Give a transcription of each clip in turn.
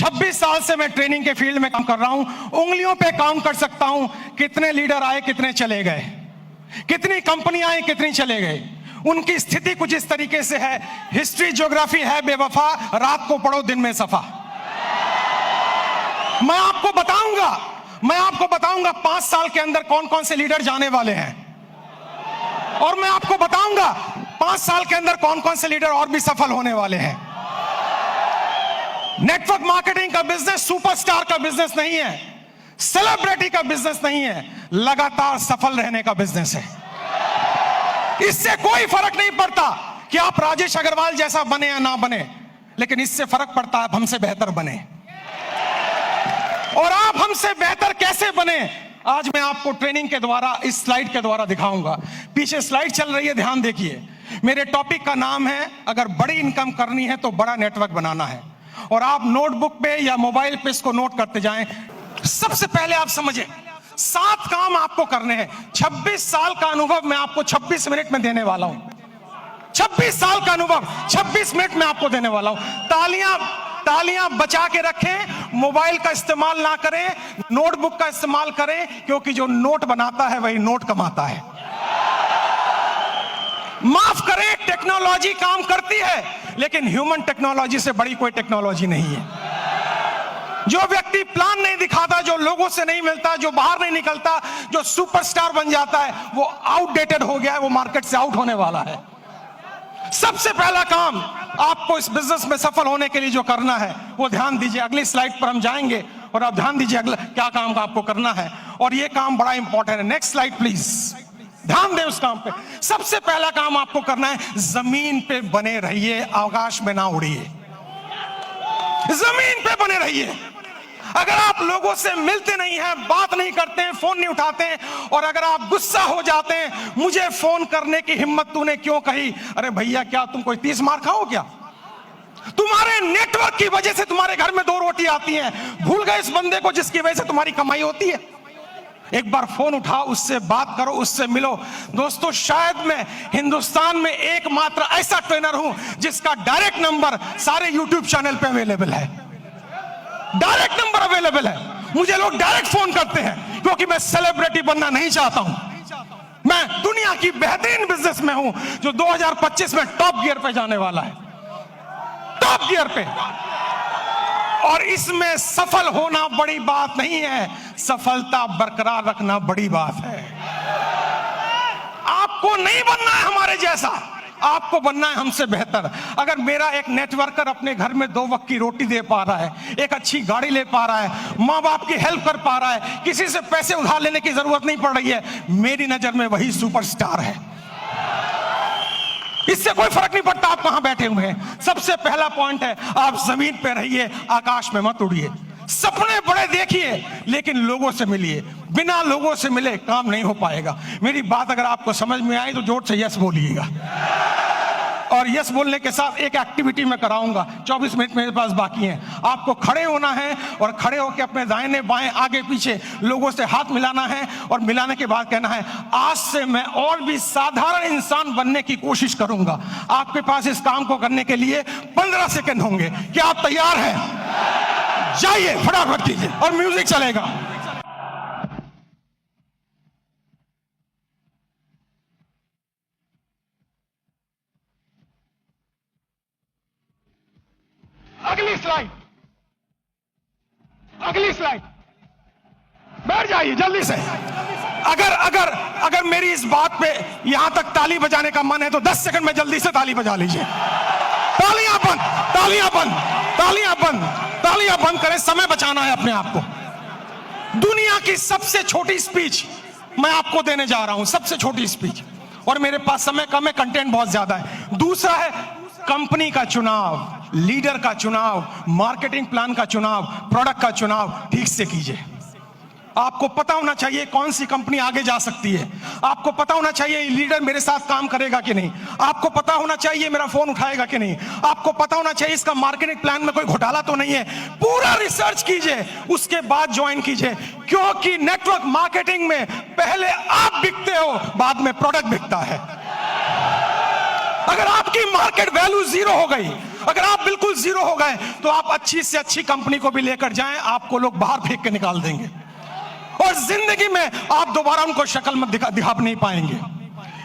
26 साल से मैं ट्रेनिंग के फील्ड में काम कर रहा हूं। उंगलियों पे काउंट कर सकता हूं कितने लीडर आए, कितने चले गए, कितनी कंपनियां आई, कितनी चले गए। उनकी स्थिति कुछ इस तरीके से है, हिस्ट्री ज्योग्राफी है बेवफा, रात को पढ़ो दिन में सफा। मैं आपको बताऊंगा 5 साल के अंदर कौन कौन से लीडर जाने वाले हैं, और मैं आपको बताऊंगा 5 साल के अंदर कौन कौन से लीडर और भी सफल होने वाले हैं। नेटवर्क मार्केटिंग का बिजनेस सुपरस्टार का बिजनेस नहीं है, सेलिब्रिटी का बिजनेस नहीं है, लगातार सफल रहने का बिजनेस है। इससे कोई फर्क नहीं पड़ता कि आप राजेश अग्रवाल जैसा बने या ना बने, लेकिन इससे फर्क पड़ता है आप हमसे बेहतर बने। और आप हमसे बेहतर कैसे बने, आज मैं आपको ट्रेनिंग के द्वारा, इस स्लाइड के द्वारा दिखाऊंगा। पीछे स्लाइड चल रही है, ध्यान देखिए। मेरे टॉपिक का नाम है, अगर बड़ी इनकम करनी है तो बड़ा नेटवर्क बनाना है। और आप नोटबुक पे या मोबाइल पे इसको नोट करते जाएं। सबसे पहले आप समझें 7 काम आपको करने हैं। 26 साल का अनुभव मैं आपको 26 मिनट में देने वाला हूं। 26 साल का अनुभव 26 मिनट में आपको देने वाला हूं। तालियां बचा के रखें, मोबाइल का इस्तेमाल ना करें, नोटबुक का इस्तेमाल करें, क्योंकि जो नोट बनाता है वही नोट कमाता है। माफ करें, टेक्नोलॉजी काम करती है, लेकिन ह्यूमन टेक्नोलॉजी से बड़ी कोई टेक्नोलॉजी नहीं है। जो व्यक्ति प्लान नहीं दिखाता, जो लोगों से नहीं मिलता, जो बाहर नहीं निकलता, जो सुपरस्टार बन जाता है, वो आउटडेटेड हो गया है, वो मार्केट से आउट होने वाला है। सबसे पहला काम आपको इस बिजनेस में सफल होने के लिए जो करना है वो ध्यान दीजिए। अगली स्लाइड पर हम जाएंगे और आप ध्यान दीजिए अगला क्या काम का आपको करना है, और ये काम बड़ा इंपॉर्टेंट है। नेक्स्ट स्लाइड प्लीज, ध्यान दें उस काम पे। सबसे पहला काम आपको करना है, जमीन पे बने रहिए, आकाश में ना उड़िए। जमीन पे बने रहिए। अगर आप लोगों से मिलते नहीं हैं, बात नहीं करते हैं, फोन नहीं उठाते हैं, और अगर आप गुस्सा हो जाते हैं, मुझे फोन करने की हिम्मत तूने क्यों कही, अरे भैया क्या तुम कोई 30 मार खाओ क्या? तुम्हारे नेटवर्क की वजह से तुम्हारे घर में 2 रोटी आती हैं। भूल गए इस बंदे को जिसकी वजह से तुम्हारी कमाई होती है? एक बार फोन उठाओ, उससे बात करो, उससे मिलो। दोस्तों, शायद मैं हिंदुस्तान में एकमात्र ऐसा ट्रेनर हूं जिसका डायरेक्ट नंबर सारे यूट्यूब चैनल पे अवेलेबल है। डायरेक्ट नंबर अवेलेबल है। मुझे लोग डायरेक्ट फोन करते हैं, क्योंकि मैं सेलिब्रिटी बनना नहीं चाहता हूं। मैं दुनिया की बेहतरीन बिजनेस में हूं जो 2025 में टॉप गियर पे जाने वाला है, टॉप गियर पे। और इसमें सफल होना बड़ी बात नहीं है, सफलता बरकरार रखना बड़ी बात है। आपको नहीं बनना है हमारे जैसा, आपको बनना है हमसे बेहतर। अगर मेरा एक नेटवर्कर अपने घर में 2 वक्त की रोटी दे पा रहा है, एक अच्छी गाड़ी ले पा रहा है, माँ बाप की हेल्प कर पा रहा है, किसी से पैसे उधार लेने की जरूरत नहीं पड़ रही है, मेरी नजर में वही सुपरस्टार है। इससे कोई फर्क नहीं पड़ता आप कहां बैठे हुए हैं। सबसे पहला पॉइंट है, आप जमीन पे रहिए, आकाश में मत उड़िए। सपने बड़े देखिए, लेकिन लोगों से मिलिए। बिना लोगों से मिले काम नहीं हो पाएगा। मेरी बात अगर आपको समझ में आई तो जोर से यस बोलिएगा। और यस बोलने के साथ एक एक्टिविटी मैं कराऊंगा। 24 मिनट मेरे पास बाकी हैं। आपको खड़े होना है और खड़े होकर अपने दाहिने बाएं आगे पीछे लोगों से हाथ मिलाना है, और मिलाने के बाद कहना है, आज से मैं और भी साधारण इंसान बनने की कोशिश करूंगा। आपके पास इस काम को करने के लिए 15 सेकंड होंगे। क्या आप तैयार हैं? जाइए, फटाफट कीजिए, और म्यूजिक चलेगा। अगली स्लाइड, बैठ जाइए जल्दी से। अगर मेरी इस बात पे यहां तक ताली बजाने का मन है तो 10 सेकंड में जल्दी से ताली बजा लीजिए। तालियां बंद, तालियां बंद, तालियां बंद, तालियां बंद करें। समय बचाना है अपने आप को। दुनिया की सबसे छोटी स्पीच मैं आपको देने जा रहा हूं, सबसे छोटी स्पीच, और मेरे पास समय कम है, कंटेंट बहुत ज्यादा है। दूसरा है कंपनी का चुनाव, लीडर का चुनाव, मार्केटिंग प्लान का चुनाव, प्रोडक्ट का चुनाव ठीक से कीजिए। आपको पता होना चाहिए कौन सी कंपनी आगे जा सकती है। आपको पता होना चाहिए लीडर मेरे साथ काम करेगा कि नहीं। आपको पता होना चाहिए मेरा फोन उठाएगा कि नहीं। आपको पता होना चाहिए इसका मार्केटिंग प्लान में कोई घोटाला तो नहीं है। पूरा रिसर्च कीजिए, उसके बाद ज्वाइन कीजिए, क्योंकि नेटवर्क मार्केटिंग में पहले आप बिकते हो, बाद में प्रोडक्ट बिकता है। अगर आपकी मार्केट वैल्यू 0 हो गई, अगर आप बिल्कुल जीरो हो गए तो आप अच्छी से अच्छी कंपनी को भी लेकर जाएं, आपको लोग बाहर फेंक के निकाल देंगे और जिंदगी में आप दोबारा उनको शक्ल में दिखा नहीं पाएंगे।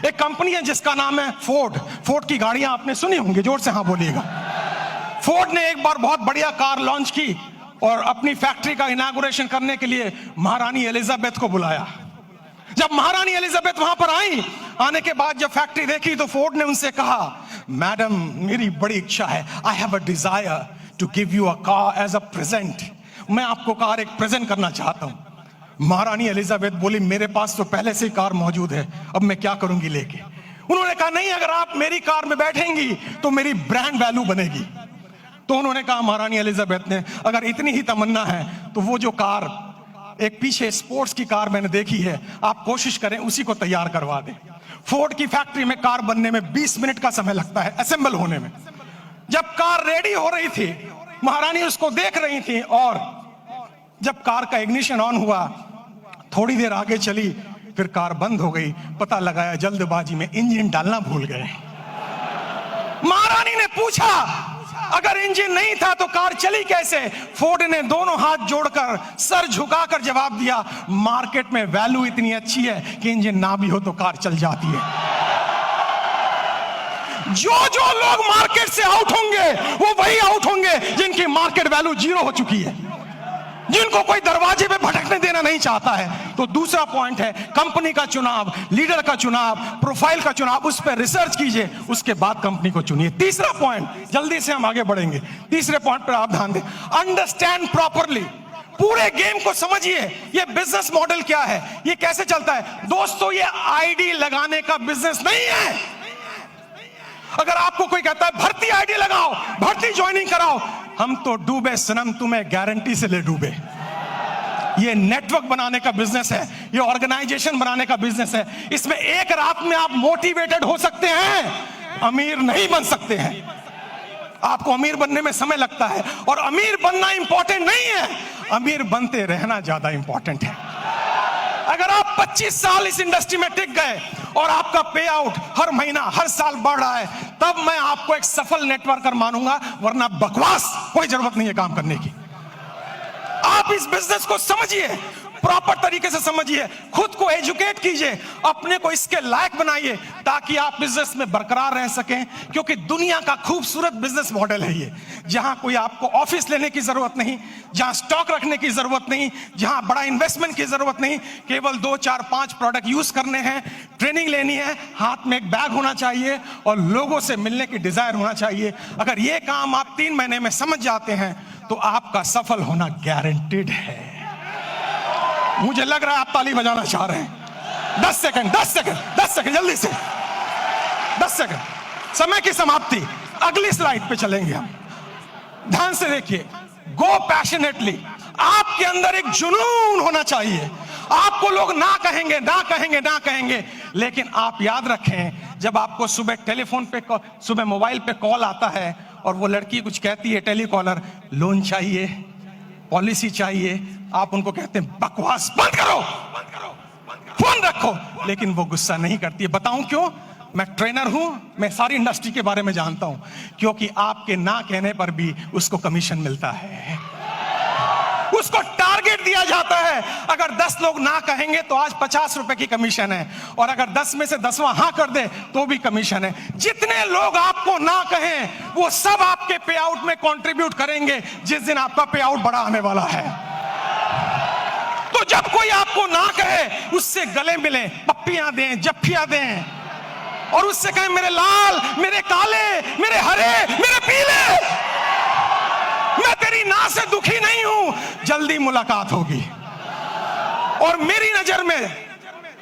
एक कंपनी है जिसका नाम है फोर्ड। फोर्ड की गाड़ियां आपने सुनी होंगी, जोर से हाँ बोलिएगा। फोर्ड ने एक बार बहुत बढ़िया कार लॉन्च की और अपनी फैक्ट्री का इनॉग्रेशन करने के लिए महारानी एलिजाबेथ को बुलाया। जब महारानी एलिजाबेथ वहां पर आई, आने के बाद जब फैक्ट्री देखी तो फोर्ड ने उनसे कहा, मैडम मेरी बड़ी इच्छा है, I have a desire to give you a car as a present. मैं आपको कार एक प्रेजेंट करना चाहता हूं। महारानी एलिजाबेथ बोली, मेरे पास तो पहले से ही कार मौजूद है, अब मैं क्या करूंगी लेके। उन्होंने कहा, नहीं, अगर आप मेरी कार में बैठेंगी तो मेरी ब्रांड वैल्यू बनेगी। तो उन्होंने कहा, महारानी एलिजाबेथ ने, अगर इतनी ही तमन्ना है तो वो जो कार एक पीछे स्पोर्ट्स की कार मैंने देखी है, आप कोशिश करें उसी को तैयार करवा दें। फोर्ड की फैक्ट्री में कार बनने में 20 मिनट का समय लगता है, असेंबल होने में। जब कार रेडी हो रही थी, महारानी उसको देख रही थी और जब कार का इग्निशन ऑन हुआ, थोड़ी देर आगे चली, फिर कार बंद हो गई। पता लगाया जल्दबाजी में इंजन डालना भूल गए। महारानी ने पूछा, अगर इंजन नहीं था तो कार चली कैसे? फोर्ड ने दोनों हाथ जोड़कर सर झुकाकर जवाब दिया, मार्केट में वैल्यू इतनी अच्छी है कि इंजन ना भी हो तो कार चल जाती है। जो लोग मार्केट से आउट होंगे वो वही आउट होंगे जिनकी मार्केट वैल्यू जीरो हो चुकी है, जिनको कोई दरवाजे पे भटकने देना नहीं चाहता है। तो दूसरा पॉइंट है कंपनी का चुनाव, लीडर का चुनाव, प्रोफाइल का चुनाव, उस पर रिसर्च कीजिए, उसके बाद कंपनी को चुनिए। तीसरा पॉइंट, जल्दी से हम आगे बढ़ेंगे, तीसरे पॉइंट पर आप ध्यान दें, अंडरस्टैंड प्रॉपरली। पूरे गेम को समझिए, ये बिजनेस मॉडल क्या है, ये कैसे चलता है। दोस्तों, ये आईडी लगाने का बिजनेस नहीं है। अगर आपको कोई कहता है भर्ती आईडी लगाओ, भर्ती ज्वाइनिंग कराओ, हम तो डूबे सनम, तुम्हें गारंटी से ले डूबे। ये नेटवर्क बनाने का बिजनेस है, ये ऑर्गेनाइजेशन बनाने का बिजनेस है। इसमें एक रात में आप मोटिवेटेड हो सकते हैं, अमीर नहीं बन सकते हैं। आपको अमीर बनने में समय लगता है और अमीर बनना इंपॉर्टेंट नहीं है, अमीर बनते रहना ज्यादा इंपॉर्टेंट है। अगर आप 25 साल इस इंडस्ट्री में टिक गए और आपका पे आउट हर महीना हर साल बढ़ रहा है, तब मैं आपको एक सफल नेटवर्कर मानूंगा, वरना बकवास कोई जरूरत नहीं है काम करने की। आप इस बिजनेस को समझिए, प्रॉपर तरीके से समझिए, खुद को एजुकेट कीजिए, अपने को इसके लायक बनाइए ताकि आप बिजनेस में बरकरार रह सकें। क्योंकि दुनिया का खूबसूरत बिजनेस मॉडल है ये, जहां कोई आपको ऑफिस लेने की जरूरत नहीं, जहां स्टॉक रखने की जरूरत नहीं, जहां बड़ा इन्वेस्टमेंट की जरूरत नहीं, केवल 2, 4, 5 प्रोडक्ट यूज करने हैं, ट्रेनिंग लेनी है, हाथ में एक बैग होना चाहिए और लोगों से मिलने की डिजायर होना चाहिए। अगर ये काम आप 3 महीने में समझ जाते हैं तो आपका सफल होना गारंटेड है। मुझे लग रहा है आप ताली बजाना चाह रहे हैं। 10 सेकंड जल्दी से, 10 सेकंड, समय की समाप्ति। अगली स्लाइड पे चलेंगे हम, ध्यान से देखिए। गो पैशनेटली, आपके अंदर एक जुनून होना चाहिए। आपको लोग ना कहेंगे, लेकिन आप याद रखें, जब आपको सुबह टेलीफोन पे, सुबह मोबाइल पे कॉल आता है और वो लड़की कुछ कहती है, टेलीकॉलर, लोन चाहिए, पॉलिसी चाहिए, आप उनको कहते हैं बकवास बंद करो, फोन रखो, लेकिन वो गुस्सा नहीं करती है। बताऊं क्यों? मैं ट्रेनर हूं, मैं सारी इंडस्ट्री के बारे में जानता हूं। क्योंकि आपके ना कहने पर भी उसको कमीशन मिलता है, उसको टारगेट दिया जाता है। अगर 10 लोग ना कहेंगे तो आज 50 रुपए की कमीशन है, और अगर 10 में से 10वां हाँ कर दे तो भी कमीशन है। जितने लोग आपको ना कहें वो सब आपके पे आउट में कंट्रीब्यूट करेंगे जिस दिन आपका पे आउट बड़ा आने वाला है। तो जब कोई आपको ना कहे, उससे गले मिलें, पप्पियां दें, जफ्फियां दें, और उससे कहें मेरे लाल, मेरे काले, मेरे हरे, मेरे पीले, मैं तेरी ना से दुखी नहीं हूं, जल्दी मुलाकात होगी। और मेरी नजर में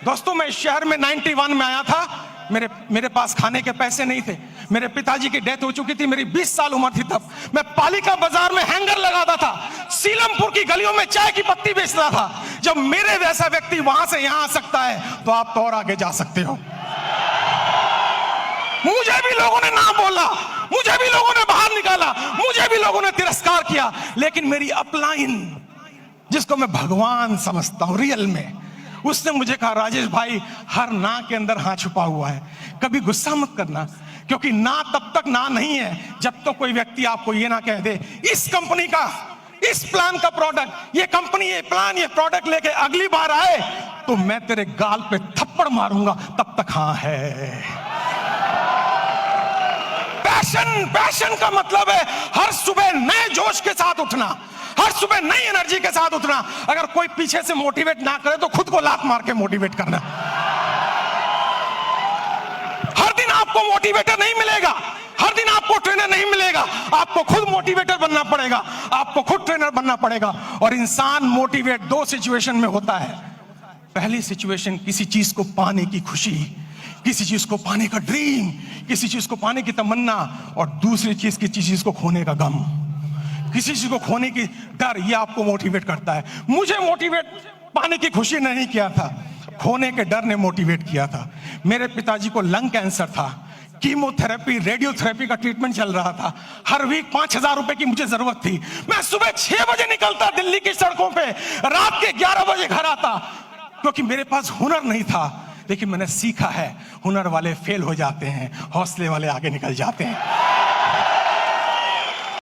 दोस्तों, मैं इस शहर में 91 में आया था, मेरे पास खाने के पैसे नहीं थे, मेरे पिताजी की डेथ हो चुकी थी, मेरी 20 साल उम्र थी तब। मैं पालिका बाजार में हैंगर लगाता था, सीलमपुर की गलियों में चाय की पत्ती बेचता था। जब मेरे जैसा व्यक्ति वहां से यहां आ सकता है तो आप तो और आगे जा सकते हो। मुझे भी लोगों ने ना बोला, मुझे भी लोगों ने बाहर निकाला, मुझे भी लोगों ने तिरस्कार किया, लेकिन मेरी अपलाइन, जिसको मैं भगवान समझता हूं रियल में, उसने मुझे कहा, राजेश भाई, हर ना के अंदर हाँ छुपा हुआ है, कभी गुस्सा मत करना, क्योंकि ना तब तक ना नहीं है जब तो कोई व्यक्ति आपको ये ना कह दे इस कंपनी का, इस प्लान का प्रोडक्ट, ये कंपनी, ये प्लान, ये प्रोडक्ट लेके अगली बार आए तो मैं तेरे गाल पे थप्पड़ मारूंगा, तब तक हाँ है। पैशन का मतलब है हर सुबह नए जोश के साथ उठना, हर सुबह नई एनर्जी के साथ उठना। अगर कोई पीछे से मोटिवेट ना करे तो खुद को लात मार के मोटिवेट करना। हर दिन आपको मोटिवेटर नहीं मिलेगा, हर दिन आपको ट्रेनर नहीं मिलेगा, आपको खुद मोटिवेटर बनना पड़ेगा, आपको खुद ट्रेनर बनना पड़ेगा। और इंसान मोटिवेट दो सिचुएशन में होता है। पहली सिचुएशन किसी चीज को पाने की खुशी, किसी चीज को पाने का ड्रीम, किसी चीज को पाने की तमन्ना, और दूसरी चीज किसी चीज को खोने का गम, किसी चीज को खोने की डर, ये आपको मोटिवेट करता है। मुझे मोटिवेट पाने की खुशी ने नहीं किया था, खोने के डर ने मोटिवेट किया था। मेरे पिताजी को लंग कैंसर था, कीमोथेरेपी, रेडियोथेरेपी का ट्रीटमेंट चल रहा था। हर वीक 5,000 रुपए की मुझे जरूरत थी। मैं सुबह 6 बजे निकलता दिल्ली की सड़कों पे, रात के 11 बजे घर आता, क्योंकि मेरे पास हुनर नहीं था। लेकिन मैंने सीखा है, हुनर वाले फेल हो जाते हैं, हौसले वाले आगे निकल जाते हैं।